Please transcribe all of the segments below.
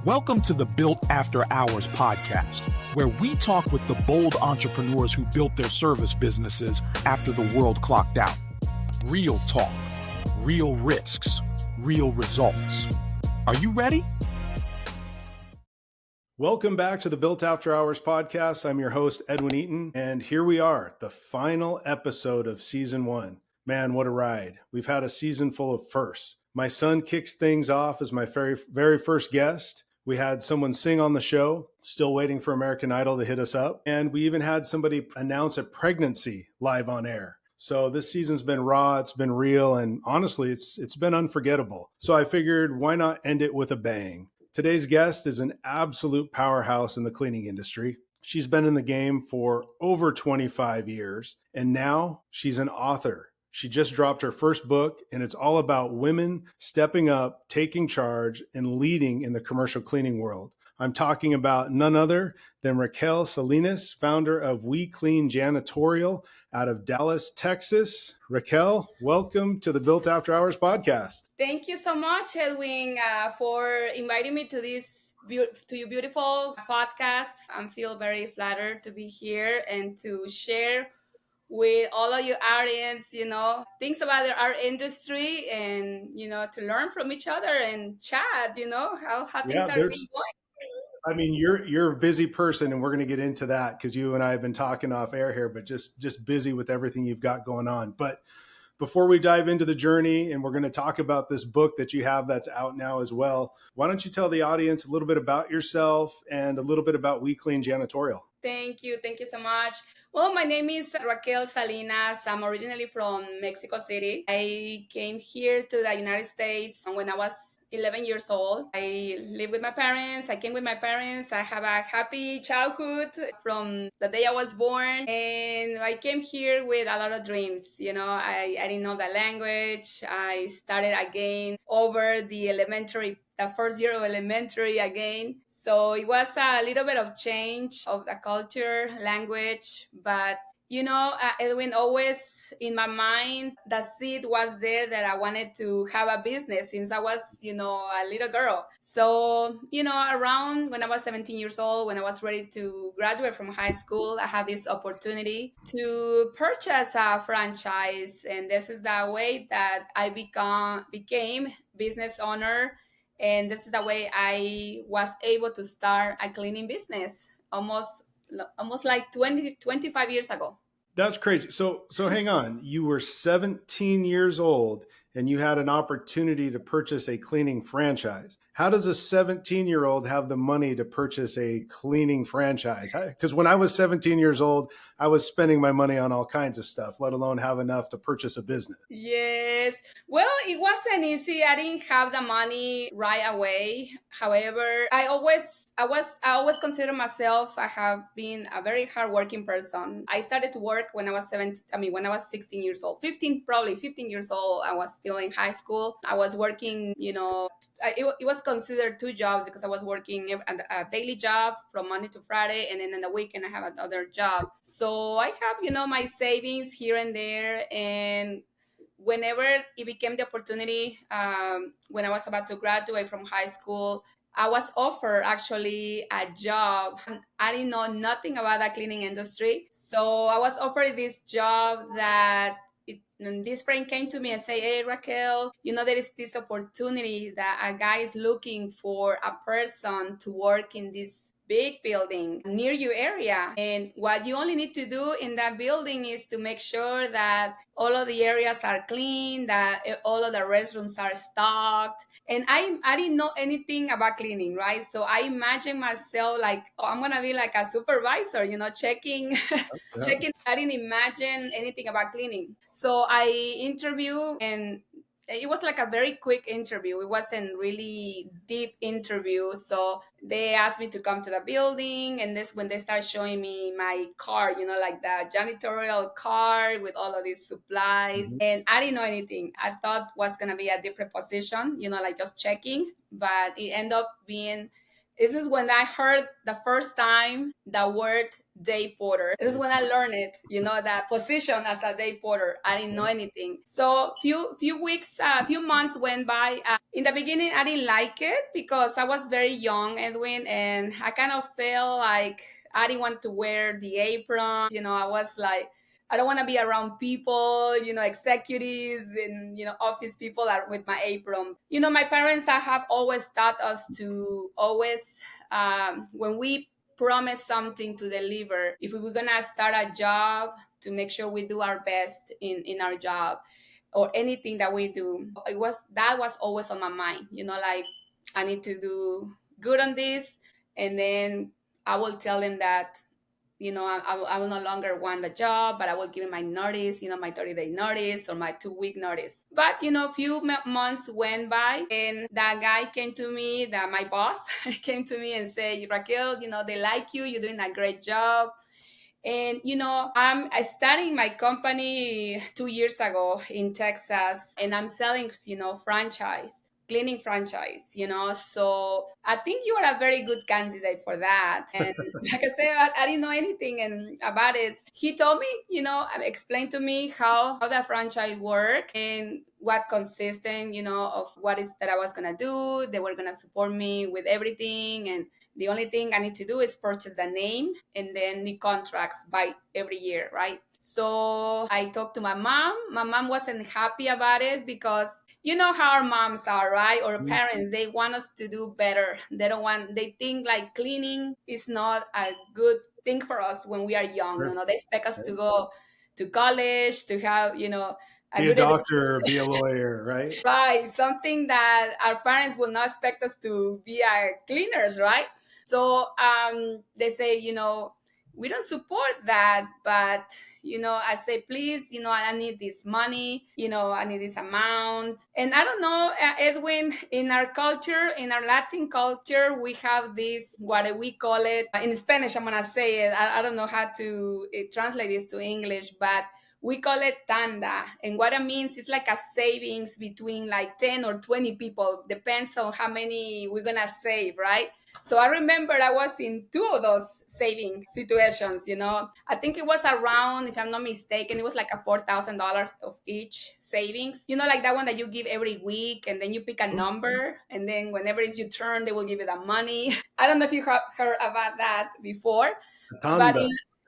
Welcome to the Built After Hours podcast, where we talk with the bold entrepreneurs who built their service businesses after the world clocked out. Real talk, real risks, real results. Are you ready? Welcome back to the Built After Hours podcast. I'm your host, Edwin Eaton, and here we are, the final episode of season 1. Man, what a ride. We've had a season full of firsts. My son kicks things off as my very first guest. We had someone sing on the show, still waiting for American Idol to hit us up. And we even had somebody announce a pregnancy live on air. So this season's been raw, it's been real, and honestly, it's been unforgettable. So I figured, why not end it with a bang? Today's guest is an absolute powerhouse in the cleaning industry. She's been in the game for over 25 years, and now she's an author. She just dropped her first book, and it's all about women stepping up, taking charge, and leading in the commercial cleaning world. I'm talking about none other than Raquel Salinas, founder of We Clean Janitorial out of Dallas, Texas. Raquel, welcome to the Built After Hours podcast. Thank you so much, Edwin, for inviting me to this to your beautiful podcast. I feel very flattered to be here and to share with all of your audience, things about our industry and, to learn from each other and chat, how things are being going. I mean, you're a busy person, and we're going to get into that because you and I have been talking off air here, but just busy with everything you've got going on. But before we dive into the journey, and we're going to talk about this book that you have that's out now as well, why don't you tell the audience a little bit about yourself and a little bit about We Clean Janitorial? Thank you so much. Well, my name is Raquel Salinas. I'm originally from Mexico City. I came here to the United States when I was 11 years old. I live with my parents. I came with my parents. I have a happy childhood from the day I was born. And I came here with a lot of dreams. I didn't know the language. I started again over the first year of elementary again. So it was a little bit of change of the culture, language, but Edwin, always in my mind, the seed was there that I wanted to have a business since I was, a little girl. So, around when I was 17 years old, when I was ready to graduate from high school, I had this opportunity to purchase a franchise. And this is the way that I became business owner. And this is the way I was able to start a cleaning business almost like 25 years ago. That's crazy. So hang on. You were 17 years old and you had an opportunity to purchase a cleaning franchise. How does a 17-year-old have the money to purchase a cleaning franchise? Because when I was 17 years old, I was spending my money on all kinds of stuff, let alone have enough to purchase a business. Yes. Well, it wasn't easy. I didn't have the money right away. However, I always consider myself, I have been a very hardworking person. I started to work when I was 16 years old, 15 years old. I was still in high school. I was working, it was considered 2 jobs because I was working a daily job from Monday to Friday. And then in the weekend, I have another job. So I have, my savings here and there. And whenever it became the opportunity, when I was about to graduate from high school, I was offered actually a job. I didn't know nothing about the cleaning industry. So I was offered this job and this friend came to me and said, "Hey, Raquel, there is this opportunity that a guy is looking for a person to work in this big building near your area. And what you only need to do in that building is to make sure that all of the areas are clean, that all of the restrooms are stocked." And I didn't know anything about cleaning, right? So I imagined myself like, I'm going to be like a supervisor, checking. I didn't imagine anything about cleaning. So I interviewed, and it was like a very quick interview. It wasn't really deep interview. So they asked me to come to the building, and this when they start showing me my car, like the janitorial car with all of these supplies. Mm-hmm. And I didn't know anything. I thought was going to be a different position, like just checking, but it ended up being. This is when I heard the first time the word day porter. This is when I learned it, that position as a day porter. I didn't know anything. So few months went by. In the beginning, I didn't like it because I was very young, Edwin, and I kind of felt like I didn't want to wear the apron. I was like, I don't want to be around people, executives and, office people are with my apron. My parents have always taught us to always, when we promise something to deliver, if we were going to start a job, to make sure we do our best in our job or anything that we do. That was always on my mind, like I need to do good on this. And then I will tell them that I will no longer want the job, but I will give him my notice, my 30-day notice or my 2-week notice. But, few months went by and that guy came to me, my boss came to me and said, Raquel, they like you. You're doing a great job. And, I started my company 2 years ago in Texas and I'm selling, cleaning franchise, so I think you are a very good candidate for that. And like I said, I didn't know anything about it. He told me, explained to me how the franchise work and what consistent, of what is that I was gonna do. They were gonna support me with everything, and the only thing I need to do is purchase a name and then the contracts by every year, right? So I talked to my mom. My mom wasn't happy about it because you know how our moms are, right? Or parents, they want us to do better. They think like cleaning is not a good thing for us when we are young. They expect us to go to college, to have, Be a doctor, be a lawyer, right? Right, something that our parents will not expect us to be cleaners, right? So they say, we don't support that, but I say, please, I need this money, I need this amount. And I don't know, Edwin, in our culture, in our Latin culture, we have this, what we call it in Spanish, I'm gonna say it, I don't know how to translate this to English, but we call it tanda. And what it means is like a savings between like 10 or 20 people, depends on how many we're gonna save, right? So I remember I was in two of those saving situations, I think it was around, if I'm not mistaken, it was like a $4,000 of each savings, like that one that you give every week and then you pick a number and then whenever it's your turn, they will give you the money. I don't know if you have heard about that before, but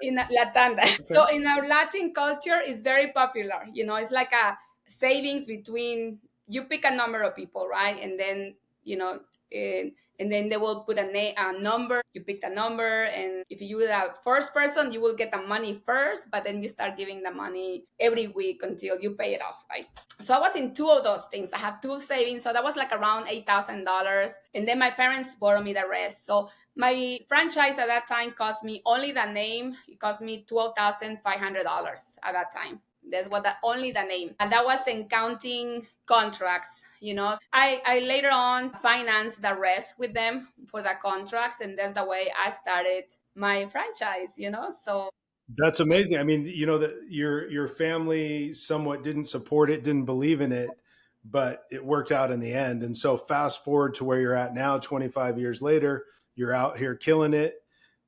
in La Tanda. Okay. So in our Latin culture, it's very popular. It's like a savings between, you pick a number of people, right? And then, and then they will put a number. You pick the number, and if you are the first person, you will get the money first, but then you start giving the money every week until you pay it off, right? So I was in two of those things. I have two savings, so that was like around $8,000, and then my parents borrowed me the rest. So my franchise at that time cost me only the name. It cost me $12,500 at that time. That's what only the name. And that wasn't counting contracts, I later on financed the rest with them for the contracts. And that's the way I started my franchise, so. That's amazing. I mean, that your family somewhat didn't support it, didn't believe in it, but it worked out in the end. And so fast forward to where you're at now, 25 years later, you're out here killing it.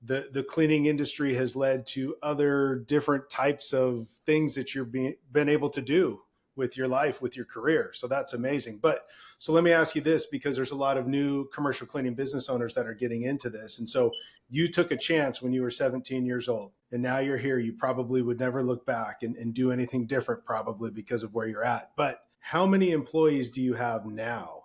The cleaning industry has led to other different types of things that you're been able to do with your life, with your career. So that's amazing. But so let me ask you this, because there's a lot of new commercial cleaning business owners that are getting into this. And so you took a chance when you were 17 years old and now you're here. You probably would never look back and do anything different, probably because of where you're at. But how many employees do you have now?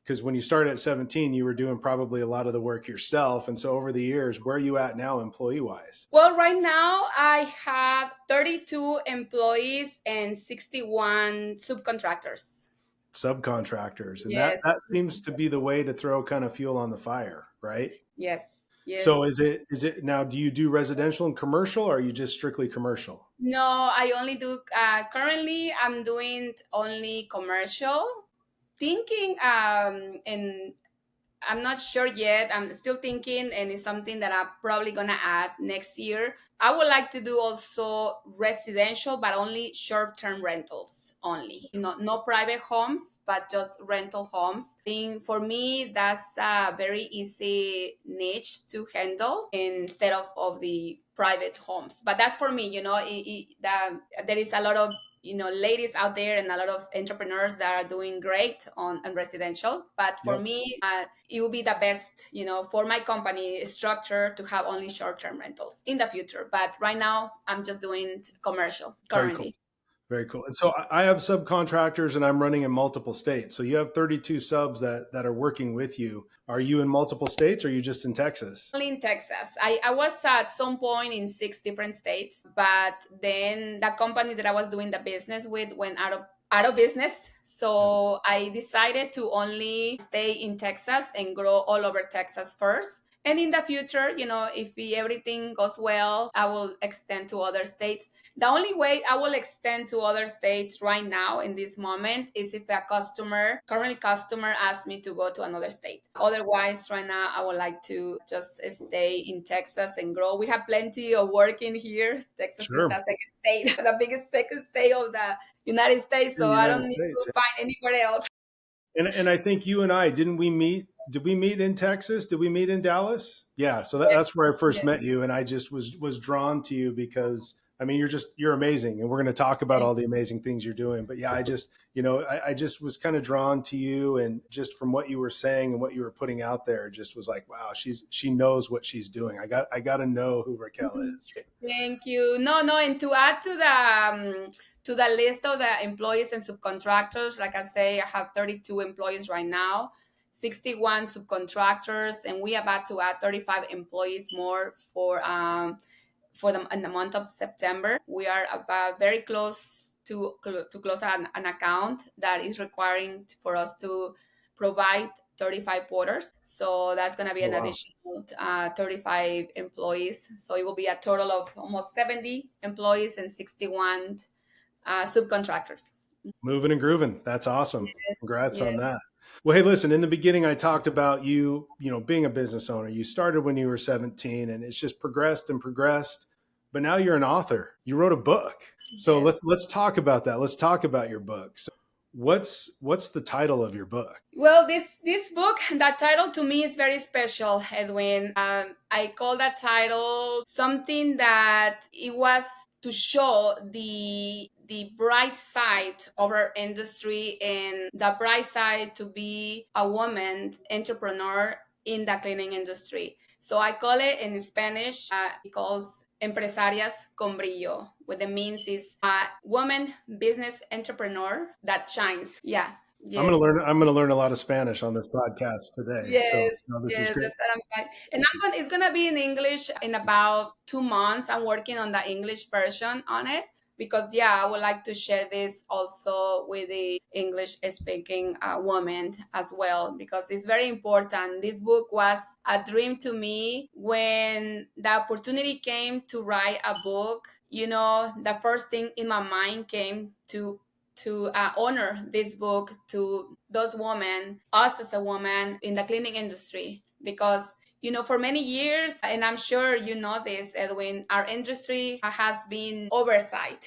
Because when you started at 17, you were doing probably a lot of the work yourself. And so over the years, where are you at now employee-wise? Well, right now I have 32 employees and 61 subcontractors. Subcontractors. And yes. that seems to be the way to throw kind of fuel on the fire, right? Yes. Yes. So is it now, do you do residential and commercial, or are you just strictly commercial? No, I only do, currently I'm doing only commercial. Thinking in I'm not sure yet. I'm still thinking, and it's something that I'm probably gonna add next year. I would like to do also residential, but only short-term rentals only. No private homes, but just rental homes. I think for me, that's a very easy niche to handle instead of the private homes. But that's for me, that there is a lot of ladies out there and a lot of entrepreneurs that are doing great on residential, but for Yep. me it will be the best for my company structure to have only short-term rentals in the future, but right now I'm just doing commercial Very cool. currently. Very cool. And so I have subcontractors and I'm running in multiple states. So you have 32 subs that are working with you. Are you in multiple states or are you just in Texas? Only in Texas. I was at some point in 6 different states, but then the company that I was doing the business with went out of business. So I decided to only stay in Texas and grow all over Texas first. And in the future, if everything goes well, I will extend to other states. The only way I will extend to other states right now in this moment is if a current customer asks me to go to another state. Otherwise, right now, I would like to just stay in Texas and grow. We have plenty of work in here. Texas is Sure. the second state, the biggest second state of the United States. In So the I United don't need States. to find anywhere else. And I think you and I, didn't we meet? Did we meet in Texas? Did we meet in Dallas? Yeah. So that's where I first Yes. met you. And I just was drawn to you because I mean, you're amazing. And we're going to talk about all the amazing things you're doing. But yeah, I just was kind of drawn to you, and just from what you were saying and what you were putting out there, just was like, wow, she knows what she's doing. I got to know who Raquel is. Thank you. No, and to add to the list of the employees and subcontractors, like I say, I have 32 employees right now, 61 subcontractors, and we are about to add 35 employees more for them in the month of September. We are about very close to close an account that is requiring for us to provide 35 porters. So that's going to be Oh, an wow. additional 35 employees. So it will be a total of almost 70 employees and 61 subcontractors. Moving and grooving. That's awesome. Congrats on Yes. that. Well, hey, listen, in the beginning, I talked about being a business owner. You started when you were 17 and it's just progressed and progressed, but now you're an author. You wrote a book. So Yes. let's talk about that. Let's talk about your book. So what's the title of your book? Well, this book, that title to me is very special, Edwin. I call that title something that it was to show the bright side of our industry and the bright side to be a woman entrepreneur in the cleaning industry. So I call it in Spanish, it calls Empresarias Con Brillo, what the means is a woman business entrepreneur that shines. Yeah. Yes. I'm gonna learn a lot of Spanish on this podcast today. So Yes, no, this is yes, great. that's what I'm trying. And it's gonna be in English in about 2 months. I'm working on the English version on it because I would like to share this also with the English speaking woman as well because it's very important. This book was a dream to me when the opportunity came to write a book. The first thing in my mind came to honor this book to those women, us as a woman in the cleaning industry, because for many years, and I'm sure you know this, Edwin, our industry has been oversight.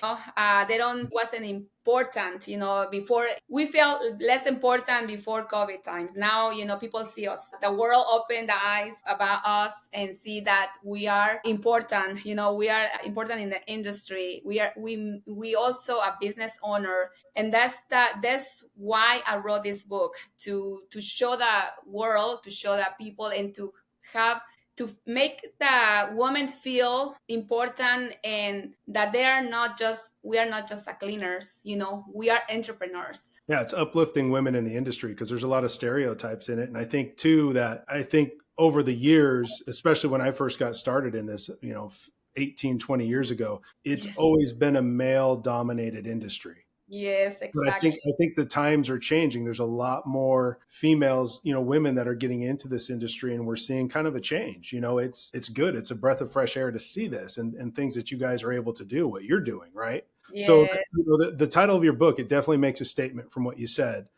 They don't wasn't important. Before we felt less important before COVID times. Now, people see us. The world opened the eyes about us and see that we are important. We are important in the industry. We also a business owner, and that's why I wrote this book to show the world, to show the people, and to make the women feel important and that we are not just a cleaners, we are entrepreneurs. Yeah, it's uplifting women in the industry because there's a lot of stereotypes in it. And I think too that over the years, especially when I first got started in this, 18, 20 years ago, it's Yes. always been a male dominated industry. Yes, But exactly. I think the times are changing. There's a lot more females, women that are getting into this industry, and we're seeing kind of a change. It's good. It's a breath of fresh air to see this and things that you guys are able to do, what you're doing, right? So Yeah. the title of your book, it definitely makes a statement from what you said.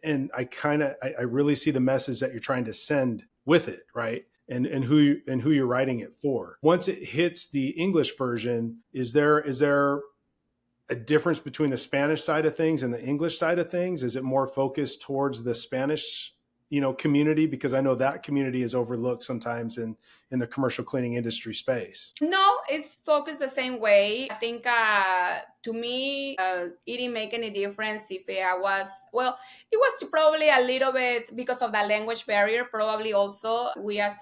and I really see the message that you're trying to send with it, right? And who you're writing it for. Once it hits the English version, is there a difference between the Spanish side of things and the English side of things? Is it more focused towards the Spanish, community? Because I know that community is overlooked sometimes in the commercial cleaning industry space. No, it's focused the same way. I think to me, it didn't make any difference if I was, well, it was probably a little bit because of the language barrier. Probably also we as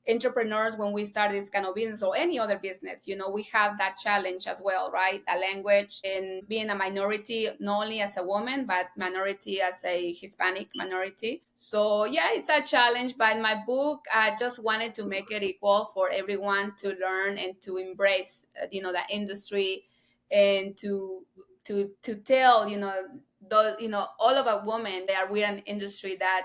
entrepreneurs, when we start this kind of business or any other business, we have that challenge as well, right? The language and being a minority, not only as a woman, but minority as a Hispanic minority. So yeah, it's a challenge, but in my book, I just wanted to make it equal for everyone to learn and to embrace, the industry, and to tell, all of a woman that we're an industry that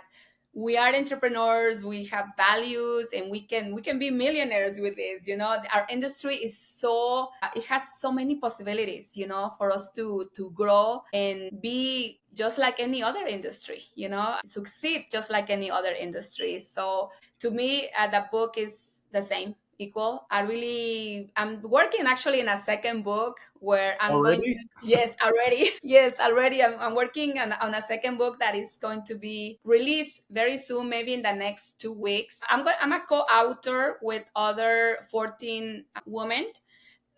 we are entrepreneurs, we have values, and we can be millionaires with this. Our industry is so, it has so many possibilities, for us to grow and be just like any other industry, succeed just like any other industry. So to me, the book is the same, equal. I'm working actually in a second book where I'm going to, Already? yes, already. Yes, already. I'm working on a second book that is going to be released very soon, maybe in the next 2 weeks. I'm a co-author with other 14 women.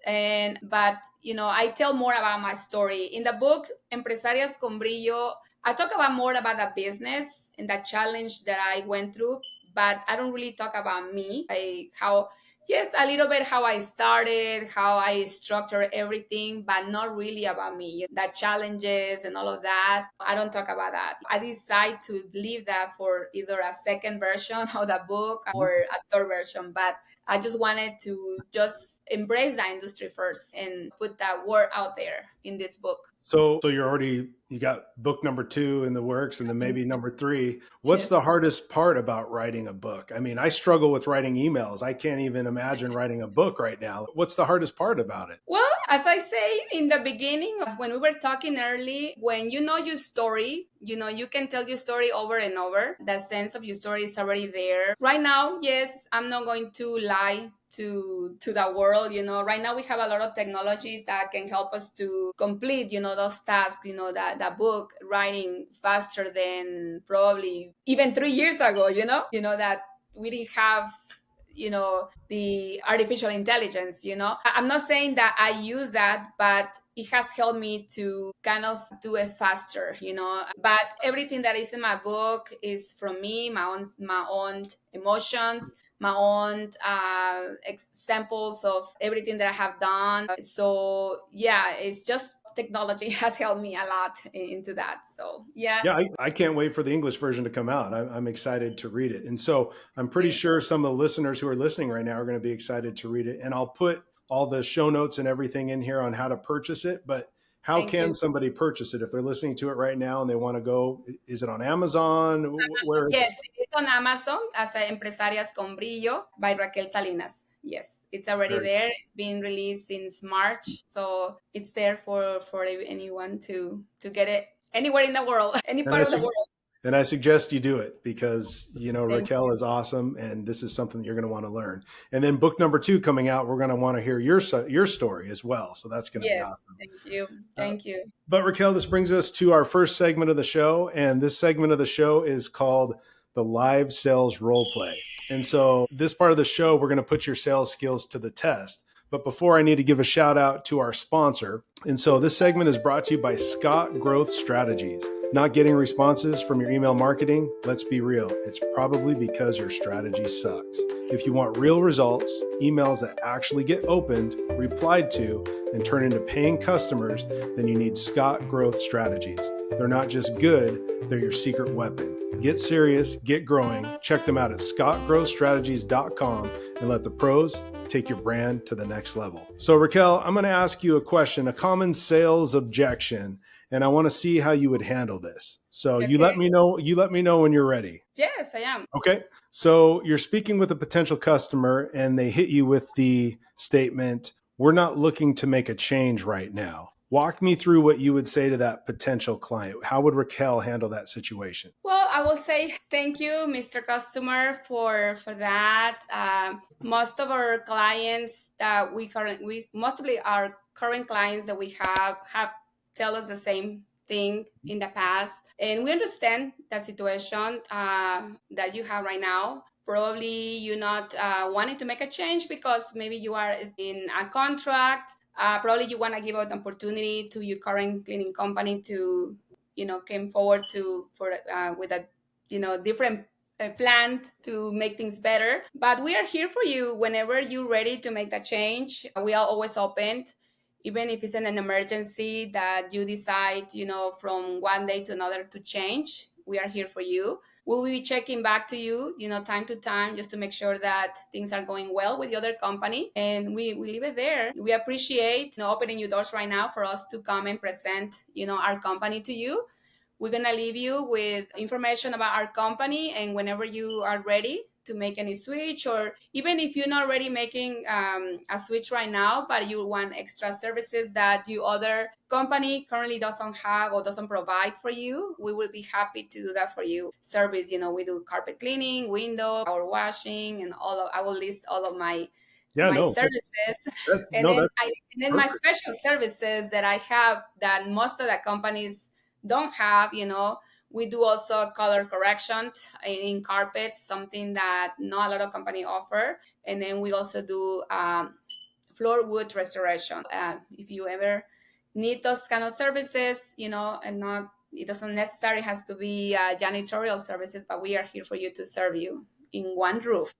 But I tell more about my story in the book Empresarias Con Brillo. I talk about more about the business and the challenge that I went through, but I don't really talk about me, yes, a little bit how I started, how I structure everything, but not really about me, the challenges and all of that. I don't talk about that. I decide to leave that for either a second version of the book or a third version, but I just wanted to just embrace the industry first and put that word out there in this book. So you got book number 2 in the works, and then maybe number 3. What's Yes. the hardest part about writing a book? I mean, I struggle with writing emails. I can't even imagine writing a book right now. What's the hardest part about it? Well, as I say in the beginning, when we were talking early, when you know your story, you can tell your story over and over. The sense of your story is already there. Right now, yes, I'm not going to lie to the world. Right now we have a lot of technology that can help us to complete, those tasks, that the book writing faster than probably even 3 years ago, that we didn't have the artificial intelligence. I'm not saying that I use that, but it has helped me to kind of do it faster. But everything that is in my book is from me, my own emotions, my own examples of everything that I have done. So yeah, it's just technology has helped me a lot into that. So yeah. Yeah, I can't wait for the English version to come out. I'm excited to read it. And so I'm pretty sure some of the listeners who are listening right now are going to be excited to read it. And I'll put all the show notes and everything in here on how to purchase it. But how Thank can you. somebody purchase it if they're listening to it right now and they want to go? Is it on Amazon? Where is it? Yes, it's on Amazon as Empresarias Con Brillo by Raquel Salinas. Yes, it's already Very there. It's been released since March, so it's there for anyone to get it anywhere in the world, any And part of the world. I suggest you do it because, Thank Raquel is awesome, and this is something that you're going to want to learn. And then book number 2 coming out, we're going to want to hear your story as well. So that's going to be Yes, awesome. thank you. Thank you. But Raquel, this brings us to our first segment of the show. And this segment of the show is called the live sales role play. And so this part of the show, we're going to put your sales skills to the test. But before, I need to give a shout out to our sponsor. And so this segment is brought to you by Scott Growth Strategies. Not getting responses from your email marketing? Let's be real. It's probably because your strategy sucks. If you want real results, emails that actually get opened, replied to, and turn into paying customers, then you need Scott Growth Strategies. They're not just good, they're your secret weapon. Get serious, get growing. Check them out at scottgrowthstrategies.com and let the pros take your brand to the next level. So Raquel, I'm going to ask you a question, a common sales objection, and I want to see how you would handle this. So Okay. you let me know when you're ready. Yes, I am. Okay. So you're speaking with a potential customer and they hit you with the statement, "We're not looking to make a change right now." Walk me through what you would say to that potential client. How would Raquel handle that situation? Well, I will say thank you, Mr. Customer, for that. Most of our clients that mostly our current clients that we have tell us the same thing in the past, and we understand the situation that you have right now. Probably you're not wanting to make a change because maybe you are in a contract. Probably you want to give out an opportunity to your current cleaning company to came forward to for with a different plan to make things better. But we are here for you whenever you're ready to make that change. We are always open, even if it's in an emergency that you decide from one day to another to change. We are here for you. We will be checking back to you, time to time, just to make sure that things are going well with the other company. And we leave it there. We appreciate opening your doors right now for us to come and present, our company to you. We're going to leave you with information about our company, and whenever you are ready to make any switch, or even if you're not already making a switch right now, but you want extra services that your other company currently doesn't have or doesn't provide for you, we will be happy to do that for you. Service, we do carpet cleaning, window, power washing, and I will list all of my services. And then my special services that I have that most of the companies don't have, we do also color correction in carpets, something that not a lot of companies offer. And then we also do floor wood restoration. If you ever need those kind of services, and not, it doesn't necessarily has to be janitorial services, but we are here for you to serve you in one roof.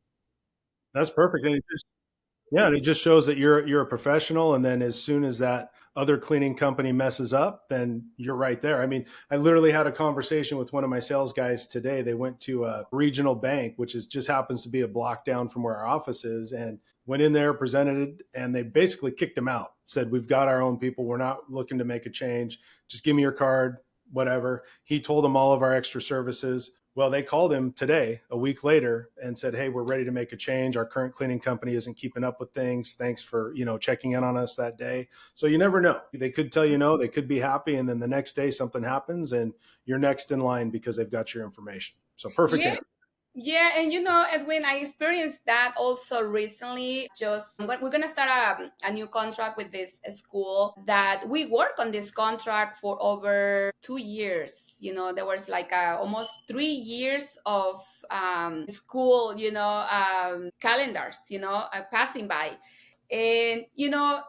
That's perfect. And it just shows that you're a professional. And then as soon as that other cleaning company messes up, then you're right there. I mean, I literally had a conversation with one of my sales guys today. They went to a regional bank, which just happens to be a block down from where our office is, and went in there, presented, and they basically kicked him out. Said, we've got our own people. We're not looking to make a change. Just give me your card, whatever. He told them all of our extra services. Well, they called him today, a week later, and said, hey, we're ready to make a change. Our current cleaning company isn't keeping up with things. Thanks for, checking in on us that day. So you never know. They could tell you no, they could be happy. And then the next day something happens and you're next in line because they've got your information. So perfect answer. Yeah, and Edwin, I experienced that also recently. We're gonna start a new contract with this school that we work on this contract for over 2 years. There was like almost 3 years of school, calendars, passing by. And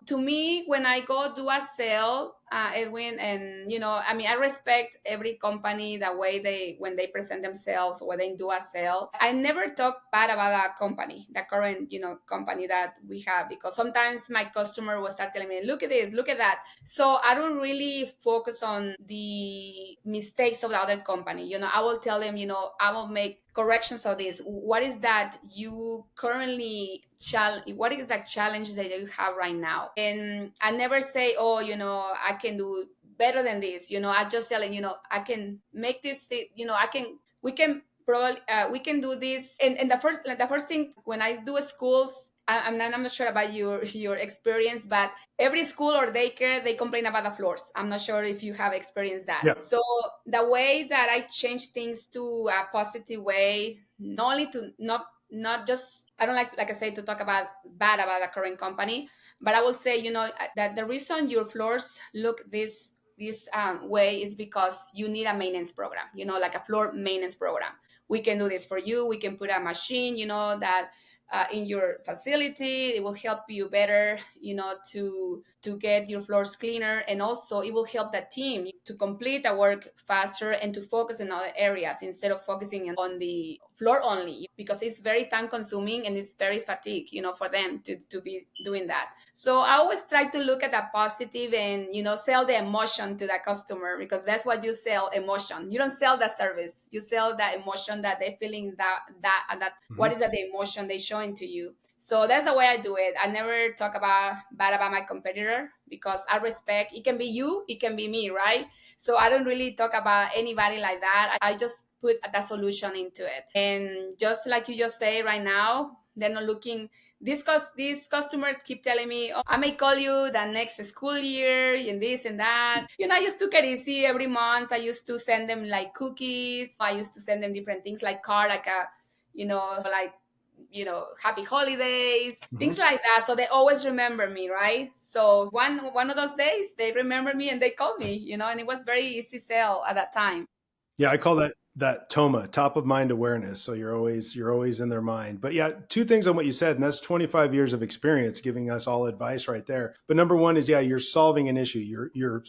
to me, when I go do a sale, Edwin, and I respect every company the way when they present themselves or when they do a sale. I never talk bad about that company, the current company that we have, because sometimes my customer will start telling me, look at this, look at that. So I don't really focus on the mistakes of the other company. I will tell them, I will make corrections of this. What is that you currently what is that challenge that you have right now? And I never say, oh, I can do better than this. I just tell them, I can make this, we can probably we can do this. And the first thing when I do schools, I'm not sure about your experience, but every school or daycare, they complain about the floors. I'm not sure if you have experienced that. Yeah. So the way that I change things to a positive way, not only to not just, I don't like I say, to talk bad about the current company, but I will say, that the reason your floors look this way is because you need a maintenance program, like a floor maintenance program. We can do this for you. We can put a machine, that in your facility. It will help you better, to get your floors cleaner, and also it will help the team to complete the work faster and to focus in other areas instead of focusing on the floor only, because it's very time consuming and it's very fatigue, for them to be doing that. So I always try to look at the positive and, sell the emotion to the customer, because that's what you sell, emotion. You don't sell the service, you sell the emotion that they're feeling, that Mm-hmm. What is that the emotion they showing to you. So that's the way I do it. I never talk bad about my competitor, because I respect, it can be you, it can be me, right? So I don't really talk about anybody like that. I just put the solution into it. And just like you just say right now, They're not looking. These customers keep telling me, "Oh, I may call you the next school year and this and that." I used to get easy every month. I used to send them like cookies. I used to send them different things like card, like like happy holidays, things like that. So they always remember me, right? So one of those days they remember me and they call me, and it was very easy sell at that time. Yeah, I call that TOMA, top of mind awareness. So you're always in their mind. But yeah, two things on what you said, and that's 25 years of experience giving us all advice right there. But number one is, yeah, you're solving an issue. You're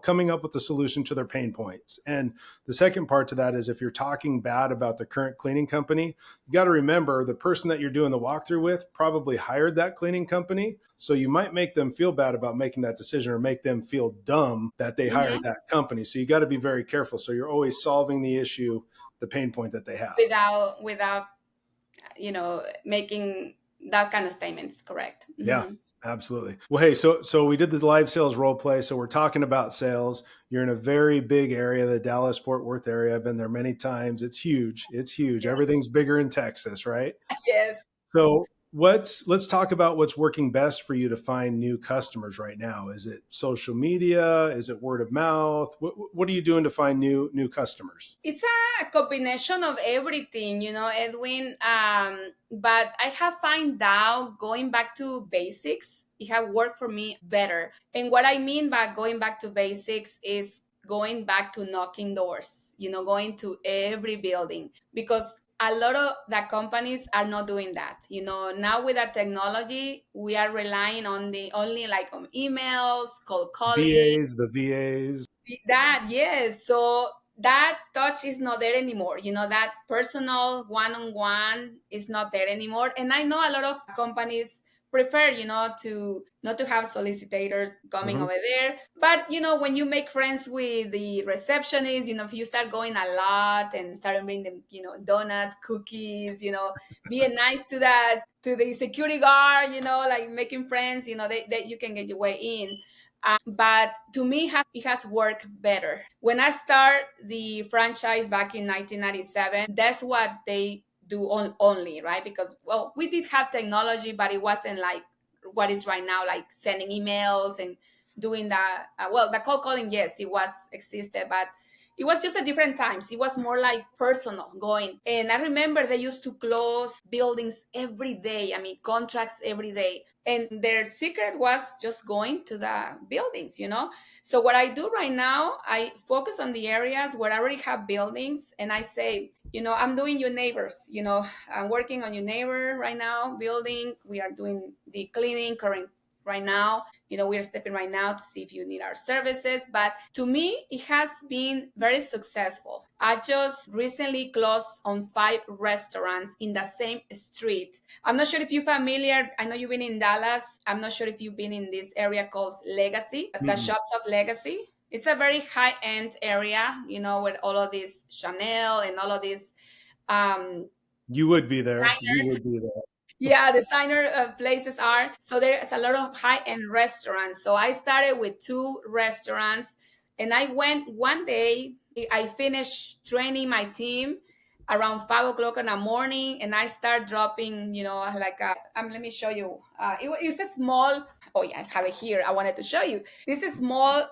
coming up with a solution to their pain points. And the second part to that is, if you're talking bad about the current cleaning company, you got to remember the person that you're doing the walkthrough with probably hired that cleaning company. So you might make them feel bad about making that decision, or make them feel dumb that they hired that company. So you got to be very careful. So you're always solving the issue, the pain point that they have. Without making that kind of statements. Correct. Yeah, absolutely. Well, hey, so we did this live sales role play. So we're talking about sales. You're in a very big area, the Dallas Fort Worth area. I've been there many times. It's huge. It's huge. Yeah. Everything's bigger in Texas, right? Yes. So let's talk about what's working best for you to find new customers right now. Is it social media? Is it word of mouth? What are you doing to find new customers? It's a combination of everything, Edwin. But I have found out going back to basics, it have worked for me better. And what I mean by going back to basics is going back to knocking doors, going to every building, because a lot of the companies are not doing that. Now with that technology, we are relying on only like on emails, cold calling. The VAs. That, yes. So that touch is not there anymore. That personal one-on-one is not there anymore. And I know a lot of companies prefer, to not to have solicitors coming over there. But, when you make friends with the receptionist, if you start going a lot and start bringing them, donuts, cookies, being nice to the security guard, like making friends, that you can get your way in. But to me, it has worked better. When I start the franchise back in 1997, that's what they do only, right? Because, well, we did have technology, but it wasn't like what is right now, like sending emails and doing that. The cold calling, yes, it was existed, but it was just at different times. It was more like personal going. And I remember they used to close buildings every day. I mean, contracts every day. And their secret was just going to the buildings, So what I do right now, I focus on the areas where I already have buildings, and I say, I'm doing your neighbors, I'm working on your neighbor right now, building. We are doing the cleaning current right now. We are stepping right now to see if you need our services. But to me, it has been very successful. I just recently closed on 5 restaurants in the same street. I'm not sure if you're familiar. I know you've been in Dallas. I'm not sure if you've been in this area called Legacy, the Shops of Legacy. It's a very high-end area, with all of this Chanel and all of these you would be there. designers. You would be there. Yeah, designer places are. So there's a lot of high-end restaurants. So I started with 2 restaurants, and I went one day. I finished training my team around 5 o'clock in the morning, and I start dropping, let me show you. It's a small, oh yeah, I have it here. I wanted to show you. This is small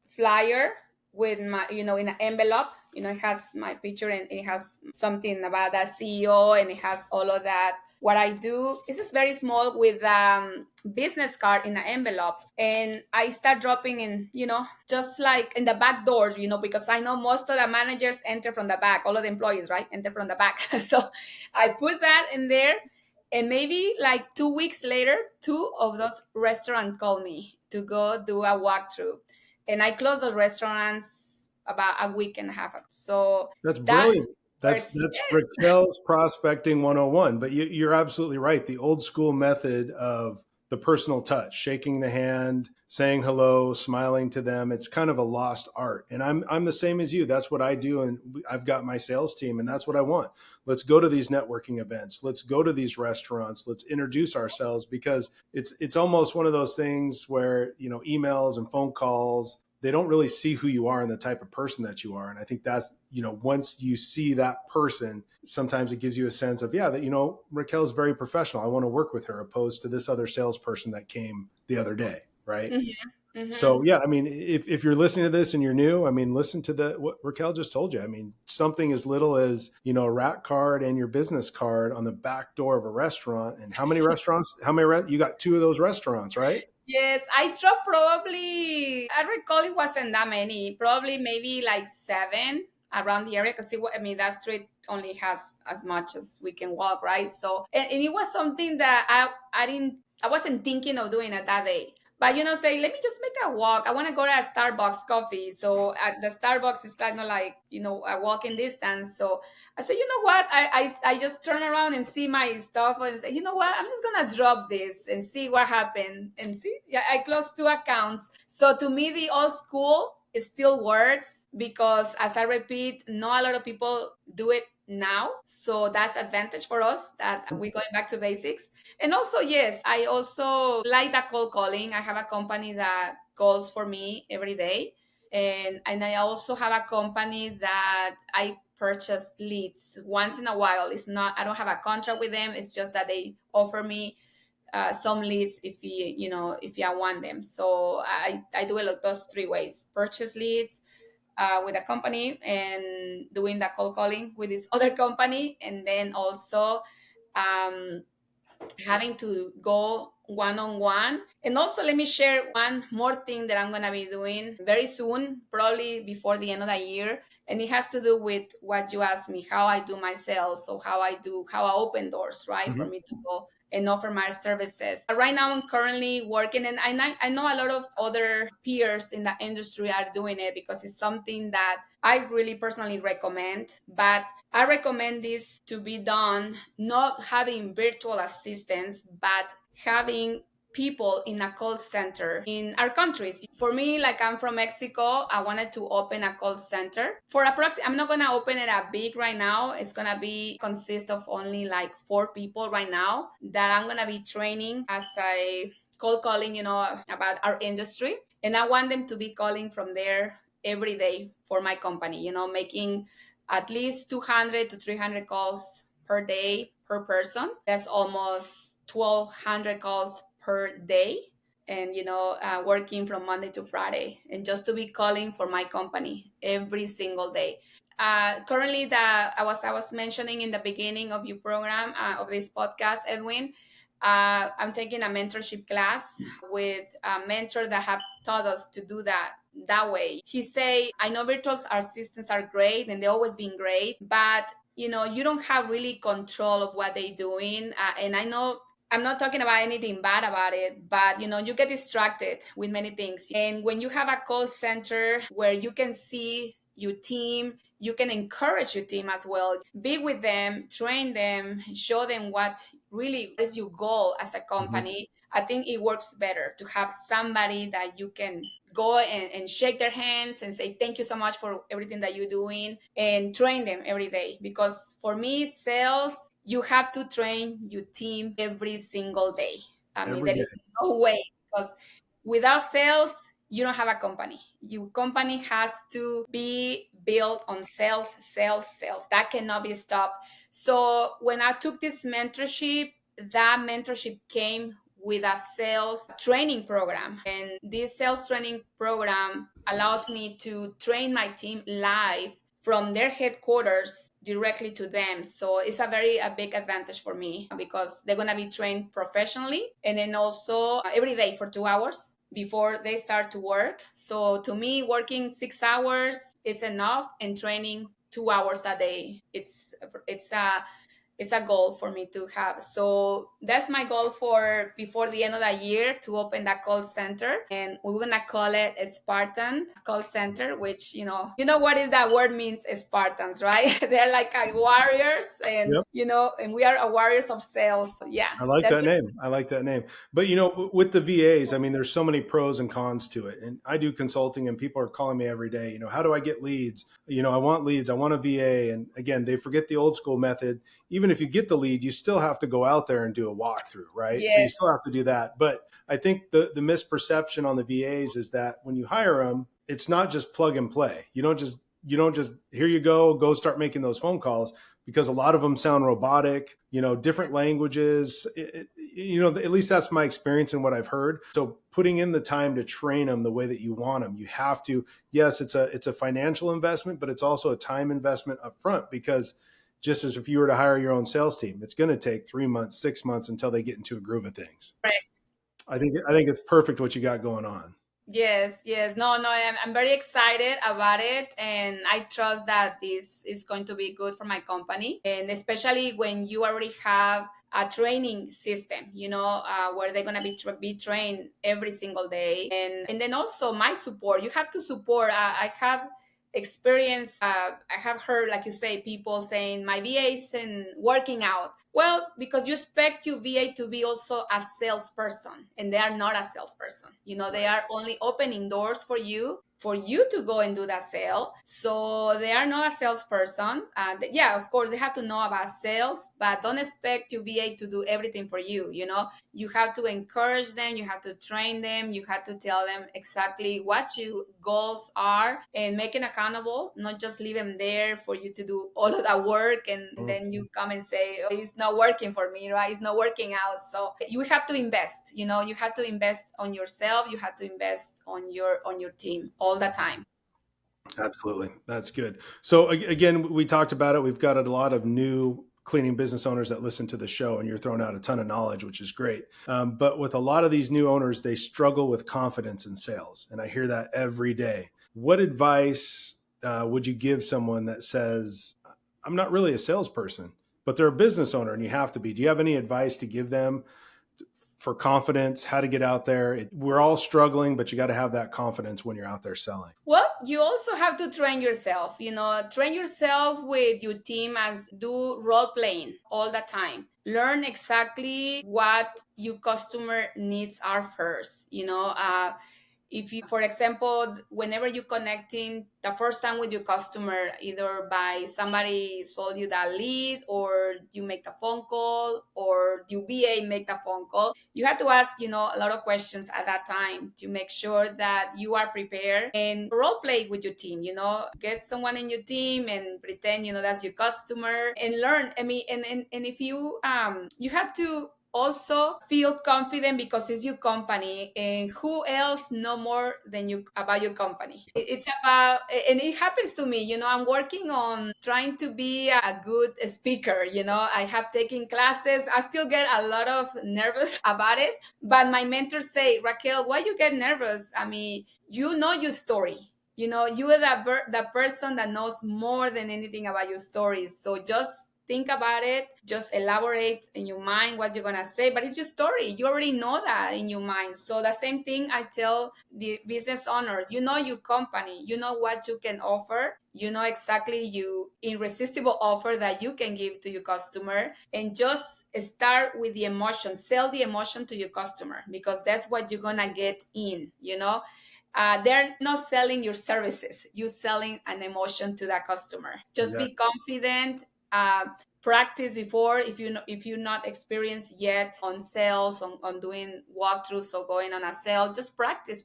flyer with my, in an envelope. It has my picture, and it has something about the CEO, and it has all of that. What I do is just very small with business card in an envelope, and I start dropping in, just like in the back doors, because I know most of the managers enter from the back, all of the employees, right, enter from the back. So I put that in there, and maybe like 2 weeks later, 2 of those restaurants call me to go do a walkthrough, and I close those restaurants about a week and a half. So that's brilliant. That's Raquel's prospecting 101. But you're absolutely right. The old school method of the personal touch, shaking the hand, saying hello, smiling to them, it's kind of a lost art. And I'm the same as you. That's what I do. And I've got my sales team, and that's what I want. Let's go to these networking events. Let's go to these restaurants. Let's introduce ourselves, because it's almost one of those things where, emails and phone calls, they don't really see who you are and the type of person that you are. And I think that's, once you see that person, sometimes it gives you a sense of, yeah, that, Raquel is very professional. I want to work with her, opposed to this other salesperson that came the other day. Right. Mm-hmm. Mm-hmm. So, yeah, I mean, if you're listening to this and you're new, I mean, listen to what Raquel just told you. I mean, something as little as, a rack card and your business card on the back door of a restaurant. And how many restaurants, you got 2 of those restaurants, right? Yes, I dropped probably, I recall it wasn't that many, probably maybe like 7 around the area, because that street only has as much as we can walk, right? So, and it was something that I wasn't thinking of doing it that day. But say, let me just make a walk. I want to go to a Starbucks coffee. So at the Starbucks is kind of like, a walking distance. So I said, you know what? I just turn around and see my stuff and say, you know what? I'm just gonna drop this and see what happened. And see, yeah, I closed 2 accounts. So to me, the old school, it still works, because as I repeat, not a lot of people do it now. So that's advantage for us that we're going back to basics. And also, yes, I also like that cold calling. I have a company that calls for me every day. And I also have a company that I purchase leads once in a while. It's not, I don't have a contract with them. It's just that they offer me some leads if I want them. So I do it like those 3 ways: purchase leads with a company, and doing the cold calling with this other company, and then also um, having to go one-on-one. And also, let me share one more thing that I'm going to be doing very soon, probably before the end of the year. And it has to do with what you asked me, how I do my sales. So how I open doors, right? For me to go and offer my services. Right now, I'm currently working, and I know a lot of other peers in the industry are doing it, because it's something that I really personally recommend. But I recommend this to be done not having virtual assistants, but having people in a call center in our countries. For me, like, I'm from Mexico, I wanted to open a call center for I'm not gonna open it a big right now. It's gonna be consist of only like 4 people right now that I'm gonna be training as I cold calling, about our industry. And I want them to be calling from there every day for my company, making at least 200 to 300 calls per day per person. That's almost 1,200 calls per day. And working from Monday to Friday, and just to be calling for my company every single day. Currently, that I was mentioning in the beginning of your program, of this podcast, Edwin, I'm taking a mentorship class with a mentor that have taught us to do that way. He say, I know virtual assistants are great and they've always been great, but you don't have really control of what they're doing. And I know I'm not talking about anything bad about it, but you get distracted with many things. And when you have a call center where you can see your team, you can encourage your team as well. Be with them, train them, show them what really is your goal as a company. I think it works better to have somebody that you can go and shake their hands and say, thank you so much for everything that you're doing, and train them every day. Because for me, sales, you have to train your team every single day. There is no way, because without sales, you don't have a company. Your company has to be built on sales, sales, sales. That cannot be stopped. So when I took this mentorship, that mentorship came with a sales training program. And this sales training program allows me to train my team live from their headquarters directly to them. So it's a big advantage for me, because they're going to be trained professionally, and then also every day for 2 hours before they start to work. So to me, working 6 hours is enough, and training 2 hours a day, it's a goal for me to have. So that's my goal for before the end of the year, to open that call center. And we're going to call it a Spartan call center, which, what is that word means, Spartans, right? They're like warriors, and, and we are warriors of sales. So, yeah. I like that name. I like that name. But, with the VAs, I mean, there's so many pros and cons to it. And I do consulting, and people are calling me every day, how do I get leads? I want leads. I want a VA. And again, they forget the old school method. Even if you get the lead, you still have to go out there and do a walkthrough, right? Yes. So you still have to do that. But I think the misperception on the VAs is that when you hire them, it's not just plug and play. You don't just here you go start making those phone calls, because a lot of them sound robotic, different languages. At least that's my experience and what I've heard. So putting in the time to train them the way that you want them, you have to. Yes, it's a financial investment, but it's also a time investment up front, because just as if you were to hire your own sales team, it's going to take 3 months, 6 months until they get into a groove of things. Right. I think it's perfect what you got going on. Yes. No, I'm very excited about it. And I trust that this is going to be good for my company. And especially when you already have a training system, where they're going to be trained every single day. And then also my support, you have to support. I have experience, I have heard, like you say, people saying my VA isn't working out. Well, because you expect your VA to be also a salesperson, and they are not a salesperson. They are only opening doors for you to go and do that sale. So they are not a salesperson. Yeah, of course, they have to know about sales, but don't expect your VA to do everything for you. You have to encourage them, you have to train them, you have to tell them exactly what your goals are and make it accountable, not just leave them there for you to do all of that work, and then you come and say, oh, it's not working for me, right? It's not working out. So you have to invest, you have to invest on yourself, you have to invest on your team all the time. Absolutely. That's good. So again, we talked about it. We've got a lot of new cleaning business owners that listen to the show, and you're throwing out a ton of knowledge, which is great. But with a lot of these new owners, they struggle with confidence in sales. And I hear that every day. What advice would you give someone that says, I'm not really a salesperson, but they're a business owner and you have to be? Do you have any advice to give them for confidence, how to get out there? We're all struggling, but you got to have that confidence when you're out there selling. Well, you also have to train yourself, train yourself with your team, and do role playing all the time. Learn exactly what your customer needs are first. If you, for example, whenever you're connecting the first time with your customer, either by somebody sold you that lead, or you make the phone call, or your VA make the phone call, you have to ask, a lot of questions at that time to make sure that you are prepared, and role play with your team, get someone in your team and pretend, that's your customer, and learn. I mean, and if you, you have to also feel confident, because it's your company, and who else know more than you about your company? It's about, and it happens to me, I'm working on trying to be a good speaker. I have taken classes, I still get a lot of nervous about it, but my mentors say, Raquel, why you get nervous? I mean, you know your story. You are the person that knows more than anything about your stories. So just think about it, just elaborate in your mind what you're gonna say, but it's your story. You already know that in your mind. So the same thing I tell the business owners, your company, you know what you can offer, you know exactly you irresistible offer that you can give to your customer, and just start with the emotion, sell the emotion to your customer, because that's what you're gonna get in. They're not selling your services, you're selling an emotion to that customer. Just Be confident. Practice before, if you're not experienced yet on sales, on doing walkthroughs or going on a sale, just practice.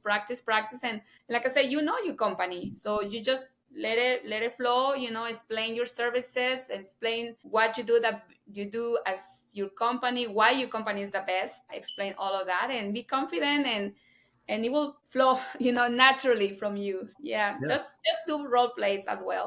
And like I said, your company, so you just let it flow. Explain your services, explain what you do, that you do as your company, why your company is the best. Explain all of that and be confident, and it will flow naturally from you. Just do role plays as well.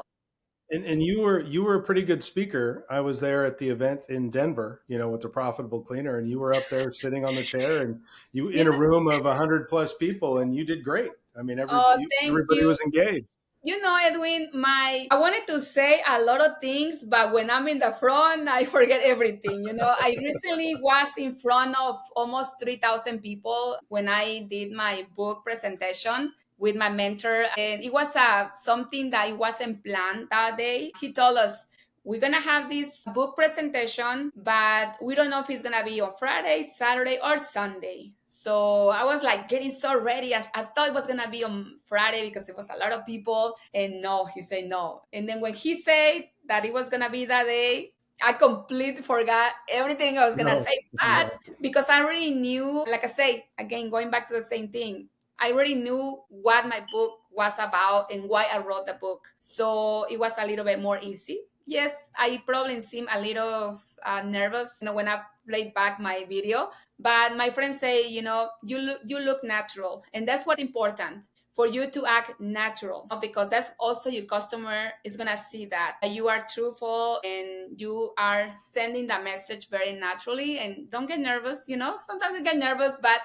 And you were a pretty good speaker. I was there at the event in Denver, with the Profitable Cleaner, and you were up there sitting on the chair, and you in a room of 100+ people, and you did great. I mean, Thank everybody you. was engaged. Edwin, I wanted to say a lot of things, but when I'm in the front, I forget everything. I recently was in front of almost 3,000 people when I did my book presentation with my mentor, and it was something that it wasn't planned that day. He told us, we're gonna have this book presentation, but we don't know if it's gonna be on Friday, Saturday, or Sunday. So I was like getting so ready. I thought it was gonna be on Friday because it was a lot of people. And no, he said no. And then when he said that it was gonna be that day, I completely forgot everything I was gonna say. But because I already knew, like I say, again, going back to the same thing, I already knew what my book was about and why I wrote the book. So it was a little bit more easy. Yes, I probably seem a little nervous, when I play back my video, but my friends say, you look natural, and that's what's important, for you to act natural, because that's also your customer is gonna see that you are truthful and you are sending the message very naturally. And don't get nervous. Sometimes you get nervous, but